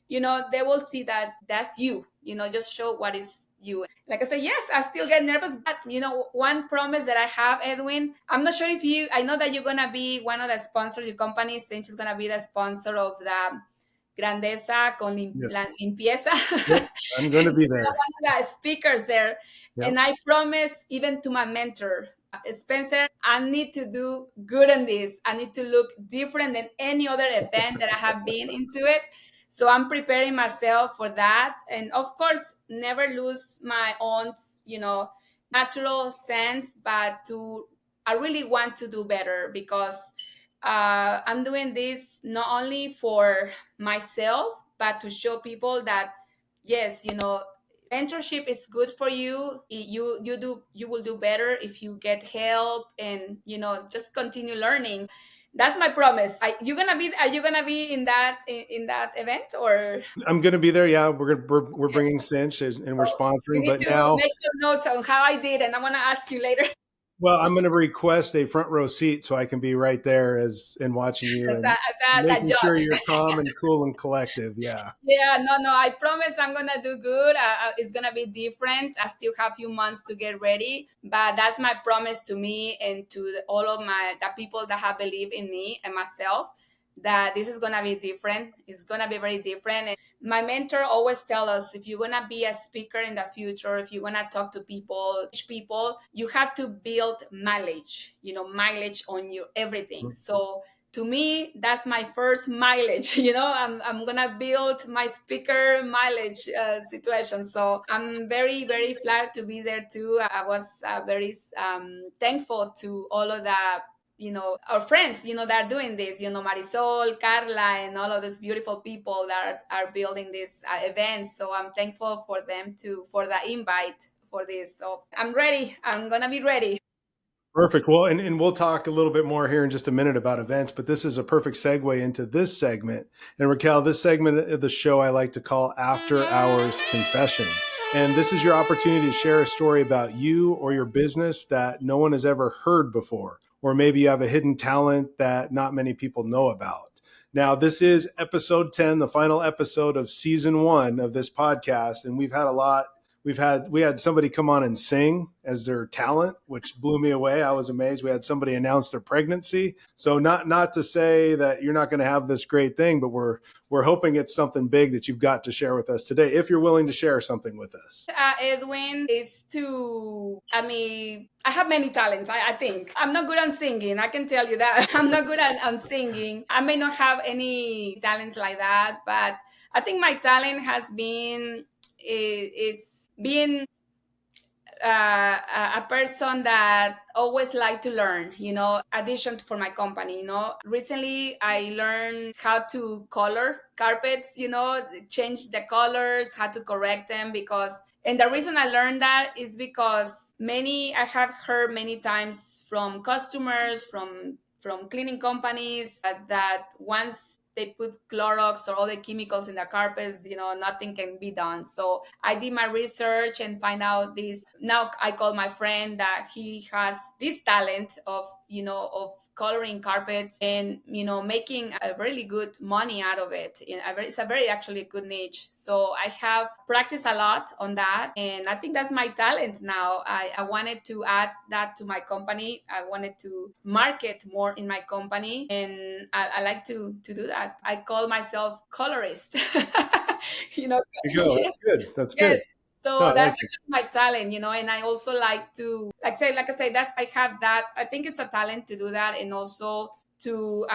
they will see that that's you. Just show what is you. Like I said, yes, I still get nervous, but one promise that I have, Edwin, I'm not sure if I know that you're gonna be one of the sponsors. Your company, Cinch, is gonna be the sponsor of the Grandeza con Yes. la limpieza. Yep, I'm going to be there. One of the speakers there. Yep. And I promise, even to my mentor, Spencer, I need to do good on this. I need to look different than any other event that I have been into it. So I'm preparing myself for that. And of course, never lose my own, natural sense, but I really want to do better, because I'm doing this not only for myself, but to show people that, yes, mentorship is good for you. You will do better if you get help, and just continue learning. That's my promise. Are you gonna be in that event, or I'm going to be there. Yeah, we're bringing Cinch and we're you sponsoring, need but to now, make some notes on how I did, and I want to ask you later. well, I'm going to request a front row seat so I can be right there and watching you as and a making sure judge. you're calm and cool and collective. Yeah. Yeah, no, I promise I'm gonna do good. It's gonna be different. I still have a few months to get ready, but that's my promise to me and to all of the people that have believed in me and myself, that this is gonna be different. It's gonna be very different. And my mentor always tell us, if you're gonna be a speaker in the future, if you're gonna talk to people, teach people, you have to build mileage. Mileage on your everything. So to me, that's my first mileage. I'm gonna build my speaker mileage situation. So I'm very, very flattered to be there too. I was very thankful to all of the our friends that are doing this, Marisol, Carla, and all of these beautiful people that are building this events. So I'm thankful for them too, for the invite for this. So I'm ready. I'm gonna be ready. Perfect. Well, and we'll talk a little bit more here in just a minute about events, but this is a perfect segue into this segment. And Raquel, this segment of the show I like to call After Hours Confessions. And this is your opportunity to share a story about you or your business that no one has ever heard before, or maybe you have a hidden talent that not many people know about. Now, this is episode 10, the final episode of season 1 of this podcast, and we had somebody come on and sing as their talent, which blew me away. I was amazed. We had somebody announce their pregnancy. So not to say that you're not going to have this great thing, but we're hoping it's something big that you've got to share with us today, if you're willing to share something with us. Edwin, I have many talents. I think I'm not good at singing. I can tell you that. I'm not good at singing. I may not have any talents like that, but I think my talent has been, it's being a person that always like to learn, addition for my company. Recently I learned how to color carpets, change the colors, how to correct them, and the reason I learned that is because I have heard many times from customers, from cleaning companies, that once they put Clorox or other chemicals in the carpets, nothing can be done. So I did my research and find out this. Now I call my friend that he has this talent of coloring carpets and making a really good money out of it. It's a very actually good niche. So I have practiced a lot on that, and I think that's my talent now. I wanted to add that to my company. I wanted to market more in my company, and I like to do that. I call myself colorist. There you go. Yes, That's good. That's yes. good. So No, I that's like it. actually my talent, and I also like to, like I say, that I have that. I think it's a talent to do that, and also to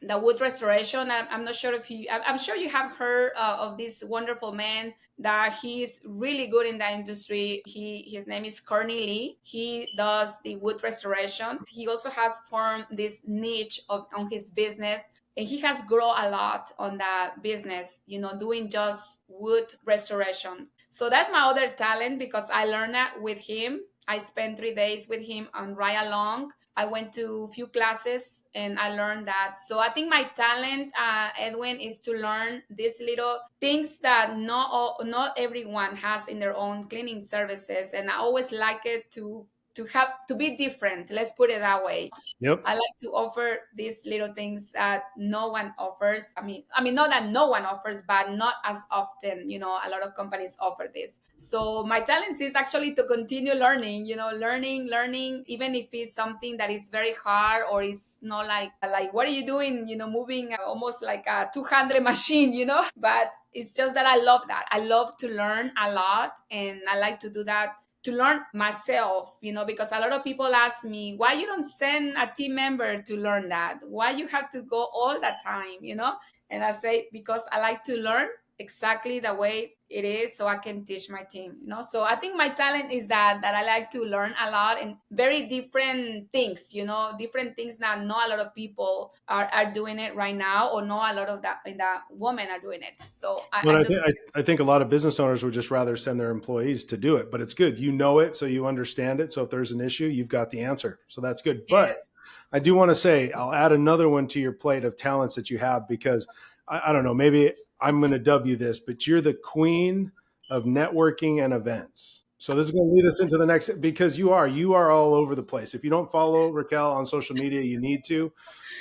the wood restoration. I'm not sure if I'm sure you have heard of this wonderful man that he's really good in the industry. His name is Courtney Lee. He does the wood restoration. He also has formed this niche on his business. and he has grown a lot on that business, doing just wood restoration. So that's my other talent, because I learned that with him. I spent 3 days with him on ride along. I went to a few classes and I learned that. So I think my talent, Edwin, is to learn these little things that not everyone has in their own cleaning services. And I always like it to have to be different. Let's put it that way. Yep. I like to offer these little things that no one offers. I mean, not that no one offers, but not as often. A lot of companies offer this. So my talent is actually to continue learning. Learning, even if it's something that is very hard or it's not like what are you doing? Moving almost like a 200 machine. But it's just that I love that. I love to learn a lot, and I like to do that to learn myself, because a lot of people ask me, why you don't send a team member to learn that? Why you have to go all the time? And I say, because I like to learn exactly the way it is so I can teach my team. So I think my talent is that I like to learn a lot in very different things, different things that not a lot of people are doing it right now, or not a lot of that women are doing it. So Well, I just I think a lot of business owners would just rather send their employees to do it, but it's good. You know it, so you understand it. So if there's an issue, you've got the answer. So that's good. But yes. I do want to say, I'll add another one to your plate of talents that you have, because I don't know, maybe I'm going to dub you this, but you're the queen of networking and events. So this is going to lead us into the next, because you are all over the place. If you don't follow Raquel on social media, you need to.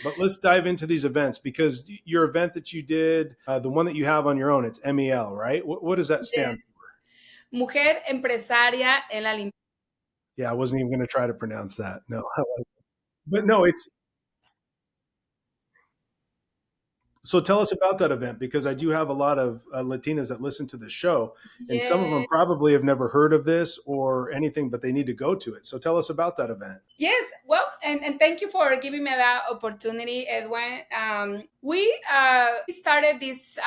But let's dive into these events, because your event that you did, the one that you have on your own, it's MEL, right? What does that stand for? Mujer empresaria en la limpieza. Yeah, I wasn't even going to try to pronounce that. No, but no, it's. So tell us about that event, because I do have a lot of Latinas that listen to the show, and some of them Yes. probably have never heard of this or anything, but they need to go to it. So tell us about that event. Yes, well, and thank you for giving me that opportunity, Edwin. We started this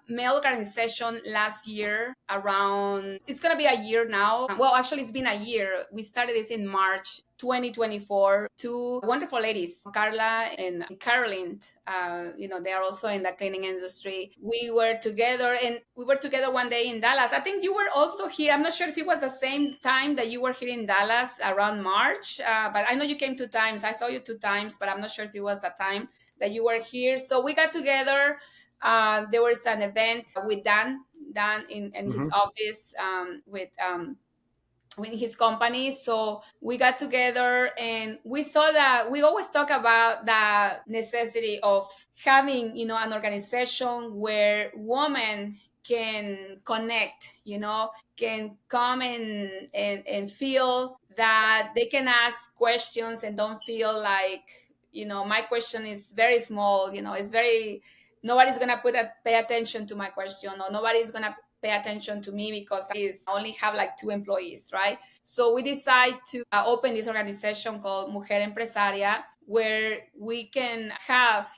male organization last year. Around, it's gonna be a year now. Well, actually, it's been a year. We started this in March 2024. Two wonderful ladies, Carla and Caroline. They are also in the cleaning industry. We were together one day in Dallas. I think you were also here. I'm not sure if it was the same time that you were here in Dallas around March, but I know you came 2 times. I saw you 2 times, but I'm not sure if it was the time that you were here. So we got together. There was an event with Dan in his Mm-hmm. office, with his company. So we got together and we saw that we always talk about the necessity of having, an organization where women can connect, can come and feel that they can ask questions and don't feel like, my question is very small, it's very, nobody's gonna pay attention to my question, or nobody's gonna pay attention to me because I only have like 2 employees, right? So we decide to open this organization called Mujer Empresaria, where we can have,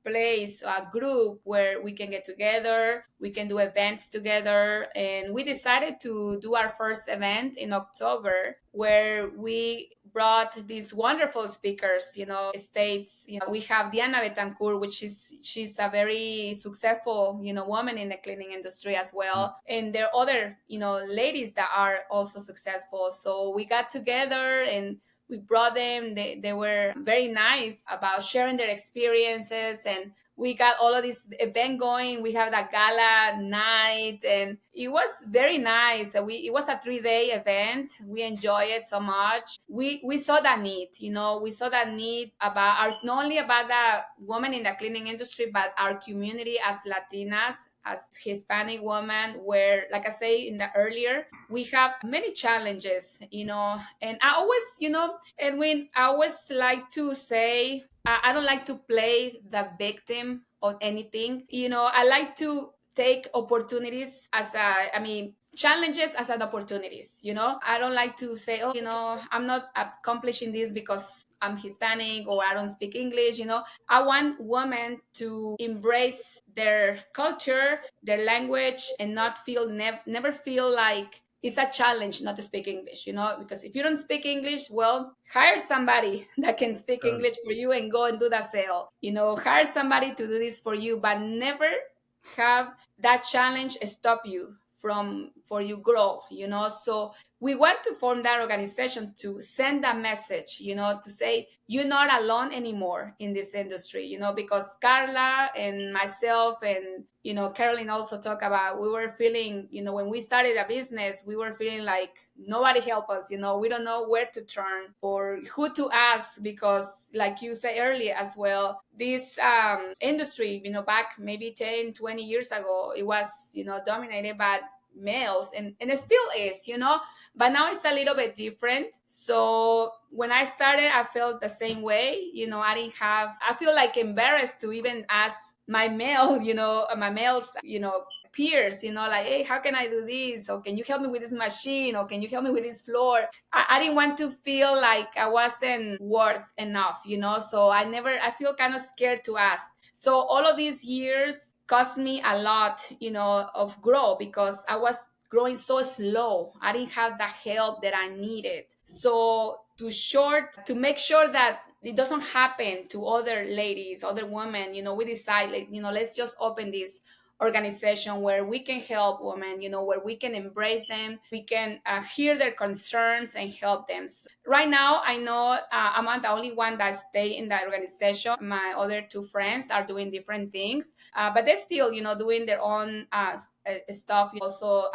place, a group where we can get together, we can do events together. And we decided to do our first event in October, where we brought these wonderful speakers, states. We have Diana Betancourt, she's a very successful, woman in the cleaning industry as well. And there are other, ladies that are also successful. So we got together and we brought them. They were very nice about sharing their experiences, and we got all of this event going. We have that gala night, and it was very nice. It was a 3-day event. We enjoyed it so much. We saw that need, we saw that need about not only about the women in the cleaning industry, but our community as Latinas, as Hispanic women, where, like I say in the earlier, we have many challenges, and I always, Edwin, I always like to say, I don't like to play the victim of anything. I like to take opportunities challenges as an opportunities. I don't like to say, oh, I'm not accomplishing this because I'm Hispanic or I don't speak English. I want women to embrace their culture, their language, and not feel never feel like it's a challenge not to speak English, because if you don't speak English, well, hire somebody that can speak English for you and go and do the sale. Hire somebody to do this for you, but never have that challenge stop you from for you grow. So we want to form that organization to send a message, to say you're not alone anymore in this industry, because Carla and myself and Caroline also talk about, we were feeling, when we started a business, we were feeling like nobody help us, we don't know where to turn or who to ask, because like you said earlier as well, this industry, back maybe 10, 20 years ago, it was, dominated by males, and it still is, but now it's a little bit different. So when I started, I felt the same way. I feel like embarrassed to even ask my males, peers, like, hey, how can I do this? Or can you help me with this machine? Or can you help me with this floor? I didn't want to feel like I wasn't worth enough, so I feel kind of scared to ask. So all of these years cost me a lot, of growth, because I was growing so slow. I didn't have the help that I needed. So to make sure that it doesn't happen to other ladies, other women, we decide, like, let's just open this organization where we can help women, where we can embrace them, we can hear their concerns and help them. So right now, I know I'm not the only one that stay in that organization. My other two friends are doing different things, but they're still, doing their own stuff, also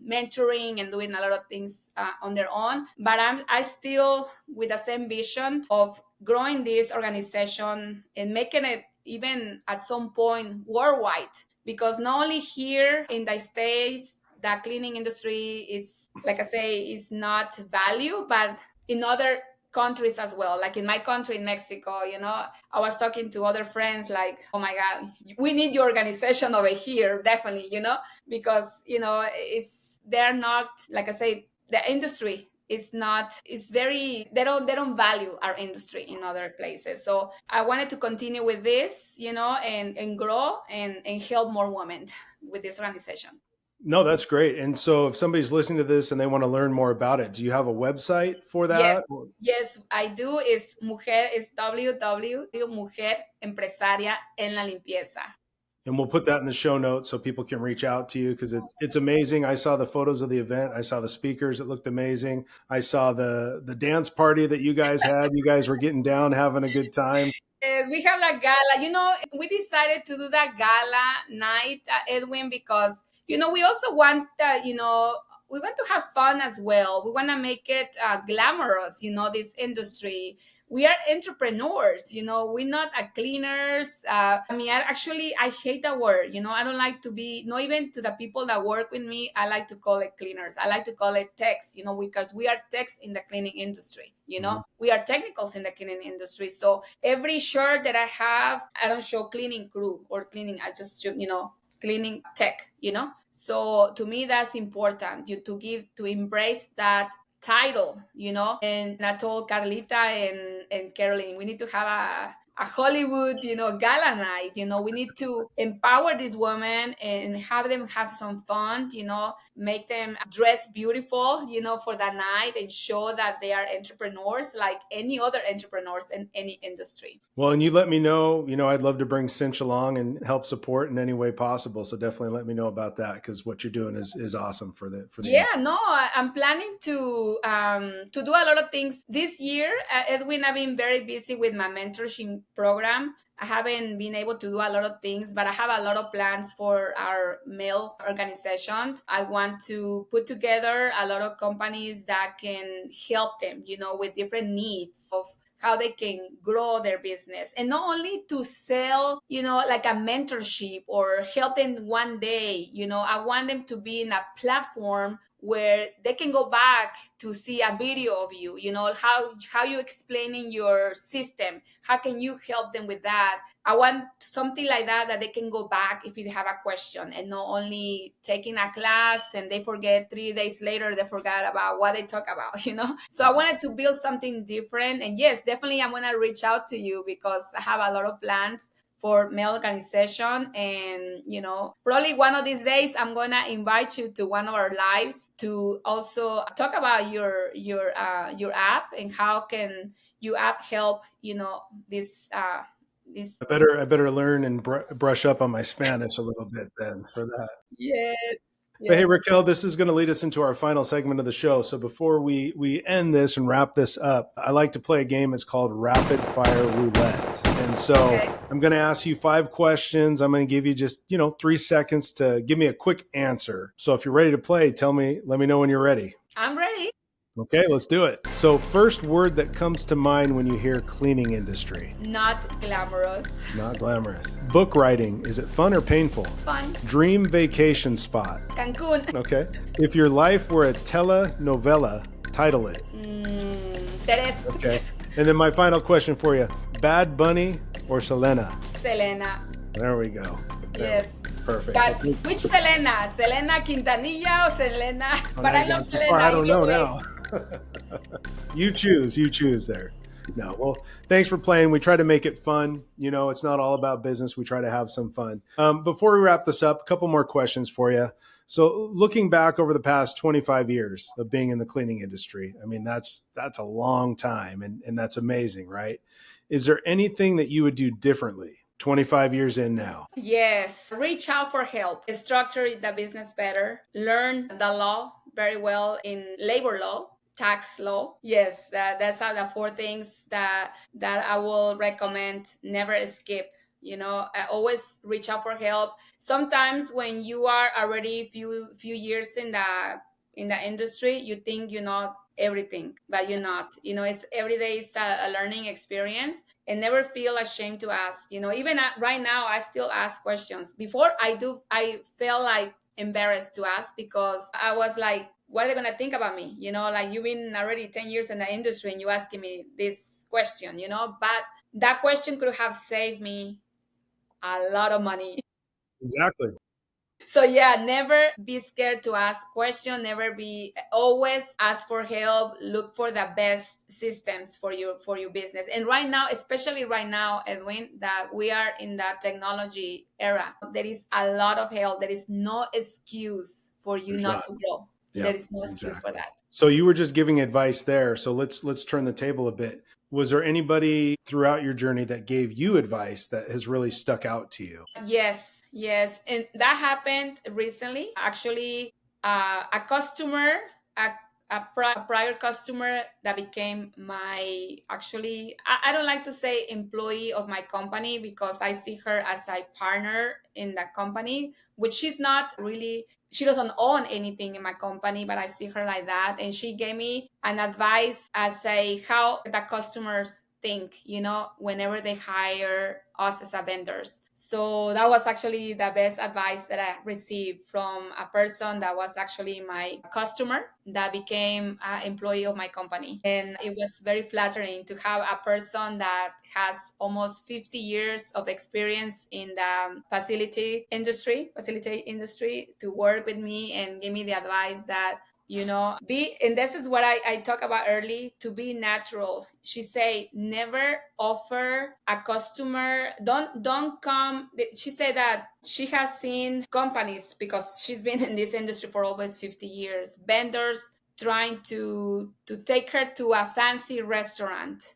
mentoring and doing a lot of things on their own. But I still with the same vision of growing this organization and making it even at some point worldwide, because not only here in the States, the cleaning industry, it's like I say, is not valued, but in other countries as well. Like in my country, in Mexico, I was talking to other friends like, oh my God, we need your organization over here, definitely, because, they're not, like I say, the industry they don't value our industry in other places. So I wanted to continue with this, and grow and help more women with this organization. No, that's great. And so if somebody's listening to this and they want to learn more about it, do you have a website for Yes, that? yes, I do. Is www.mujer empresaria en la limpieza. And we'll put that in the show notes so people can reach out to you, because it's amazing. I saw the photos of the event. I saw the speakers. It looked amazing. I saw the dance party that you guys had. You guys were getting down, having a good time. Yes, we have la gala. We decided to do that gala night, Edwin, because, we also want, we want to have fun as well. We want to make it glamorous, this industry. We are entrepreneurs, we're not cleaners. I hate that word, I don't like to be, not even to the people that work with me, I like to call it cleaners. I like to call it techs, because we are techs in the cleaning industry, we are technicals in the cleaning industry. So every shirt that I have, I don't show cleaning crew or cleaning, I just, cleaning tech, So to me, that's important, to embrace that title, and I told Carlita and Caroline, we need to have a Hollywood, gala night. We need to empower these women and have them have some fun, make them dress beautiful, for that night, and show that they are entrepreneurs like any other entrepreneurs in any industry. Well, and you let me know, I'd love to bring Cinch along and help support in any way possible. So definitely let me know about that, because what you're doing is awesome for the. Yeah, no, I'm planning to do a lot of things this year. Edwin, I've been very busy with my mentorship program. I haven't been able to do a lot of things, but I have a lot of plans for our male organization. I want to put together a lot of companies that can help them, with different needs of how they can grow their business, and not only to sell, like a mentorship or help them one day. I want them to be in a platform where they can go back to see a video of you, how you explaining your system, how can you help them with that. I want something like that they can go back if you have a question, and not only taking a class and they forget 3 days later, they forgot about what they talk about. So I wanted to build something different. And yes, definitely I'm going to reach out to you, because I have a lot of plans for male organization. And, probably one of these days, I'm going to invite you to one of our lives to also talk about your app and how can your app help, this. I better learn and brush up on my Spanish a little bit then for that. Yes. But hey, Yes. Raquel, this is going to lead us into our final segment of the show. So before we end this and wrap this up, I like to play a game. It's called Rapid Fire Roulette. And so Okay. I'm going to ask you 5 questions. I'm going to give you just, 3 seconds to give me a quick answer. So if you're ready to play, let me know when you're ready. I'm ready. Okay, let's do it. So first word that comes to mind when you hear cleaning industry. Not glamorous. Not glamorous. Book writing, is it fun or painful? Fun. Dream vacation spot. Cancun. Okay. If your life were a telenovela, title it. Teres. Okay. And then my final question for you. Bad Bunny or Selena? Selena. There we go. Yes. Perfect. But which Selena? Selena Quintanilla or Selena? But I love Selena. I don't know way. now. You choose there. No, well, thanks for playing. We try to make it fun. It's not all about business. We try to have some fun. Before we wrap this up, a couple more questions for you. So looking back over the past 25 years of being in the cleaning industry, I mean, that's a long time and that's amazing, right? Is there anything that you would do differently 25 years in now? Yes. Reach out for help. Structure the business better. Learn the law very well in labor law, tax law. Yes, that's are the 4 things that I will recommend. Never skip. I always reach out for help. Sometimes when you are already few years in the industry, you think you know everything, but you're not. It's every day is a learning experience, and never feel ashamed to ask. Even right now, I still ask questions. Before I felt like embarrassed to ask because I was like, what are they gonna think about me? Like you've been already 10 years in the industry and you asking me this question, but that question could have saved me a lot of money. Exactly. So yeah, never be scared to ask questions. Always ask for help. Look for the best systems for your business. And right now, especially right now, Edwin, that we are in that technology era, there is a lot of help. There is no excuse for you There's not not. to grow. Yeah, There is no excuse for exactly. that. So you were just giving advice there. So let's turn the table a bit. Was there anybody throughout your journey that gave you advice that has really stuck out to you? Yes, and that happened recently. Actually, a customer, a prior customer that became my actually. I don't like to say employee of my company because I see her as a partner in the company, which she's not really. She doesn't own anything in my company, but I see her like that, and she gave me an advice as a how the customers think, whenever they hire us as a vendors. So that was actually the best advice that I received from a person that was actually my customer that became an employee of my company. And it was very flattering to have a person that has almost 50 years of experience in the facility industry to work with me and give me the advice that and this is what I talked about early, to be natural. She say never offer a customer, don't come. She said that she has seen companies, because she's been in this industry for almost 50 years, vendors trying to take her to a fancy restaurant.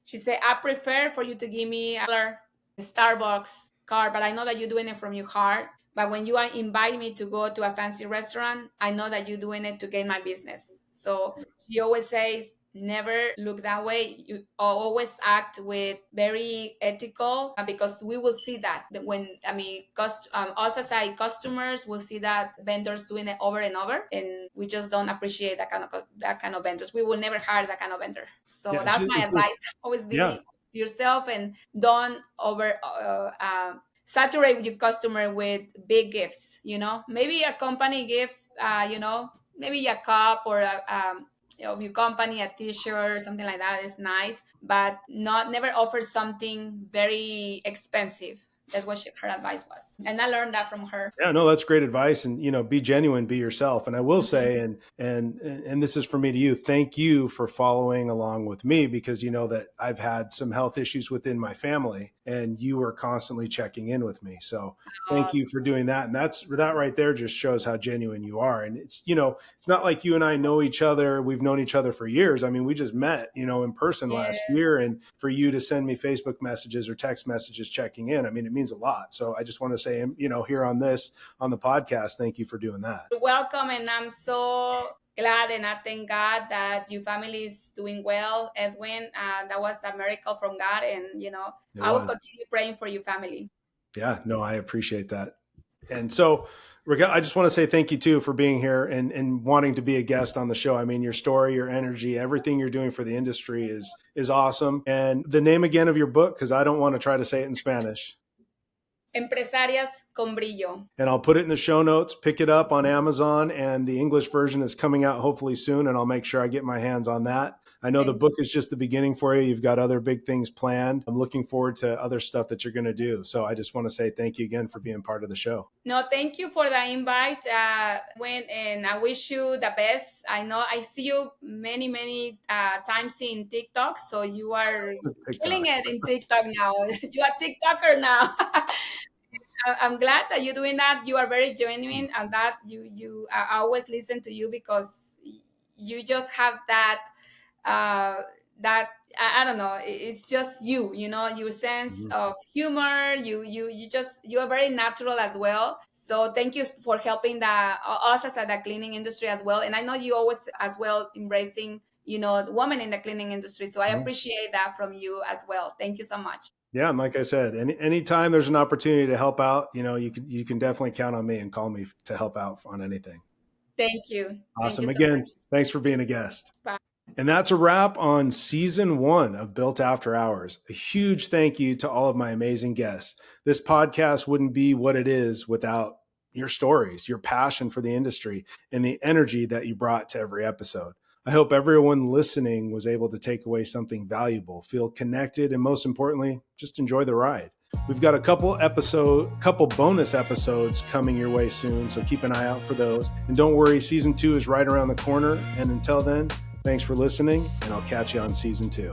She said, I prefer for you to give me a Starbucks card, but I know that you're doing it from your heart. But when you invite me to go to a fancy restaurant, I know that you're doing it to gain my business. So she always says, never look that way. You always act with very ethical, because we will see that when, us as customers will see that vendors doing it over and over, and we just don't appreciate that kind of vendors. We will never hire that kind of vendor. So Yeah, that's my advice. Always yeah. be yourself and don't saturate your customer with big gifts. Maybe a company gifts, maybe a cup or of your company, a t-shirt or something like that is nice, but never offer something very expensive. That's what her advice was, and I learned that from her. Yeah, no, that's great advice. And, be genuine, be yourself. And I will say, and this is for me to you, thank you for following along with me, because you know that I've had some health issues within my family. and you were constantly checking in with me. So thank you for doing that. And that right there just shows how genuine you are. And it's, it's not like you and I know each other. We've known each other for years. I mean, we just met, in person last year. And for you to send me Facebook messages or text messages checking in, I mean, it means a lot. So I just want to say, here on the podcast, thank you for doing that. You're welcome. And I'm so glad and I thank God that your family is doing well, Edwin. That was a miracle from God. And, I will continue praying for your family. Yeah, no, I appreciate that. And so, Raquel, I just want to say thank you too for being here and wanting to be a guest on the show. I mean, your story, your energy, everything you're doing for the industry is awesome. And the name again of your book, because I don't want to try to say it in Spanish. Empresarias Con Brillo. And I'll put it in the show notes, pick it up on Amazon, and the English version is coming out hopefully soon, and I'll make sure I get my hands on that. I know the book is just the beginning for you. You've got other big things planned. I'm looking forward to other stuff that you're going to do. So I just want to say thank you again for being part of the show. No, thank you for the invite, and I wish you the best. I know I see you many times in TikTok, so you are killing it in TikTok now. You are TikToker now. I'm glad that you're doing that. You are very genuine, and that I always listen to you because you just have that I don't know, it's just your sense of humor. You are very natural as well. So thank you for helping us as the cleaning industry as well. And I know you always as well embracing women in the cleaning industry. So I appreciate that from you as well. Thank you so much. Yeah, and like I said, anytime there's an opportunity to help out, you can definitely count on me and call me to help out on anything. Thank you. Awesome. Thank you so much. Thanks for being a guest. Bye. And that's a wrap on season 1 of Built After Hours. A huge thank you to all of my amazing guests. This podcast wouldn't be what it is without your stories, your passion for the industry, and the energy that you brought to every episode. I hope everyone listening was able to take away something valuable, feel connected, and most importantly, just enjoy the ride. We've got a couple bonus episodes coming your way soon, so keep an eye out for those. And don't worry, season 2 is right around the corner. And until then, thanks for listening, and I'll catch you on season 2.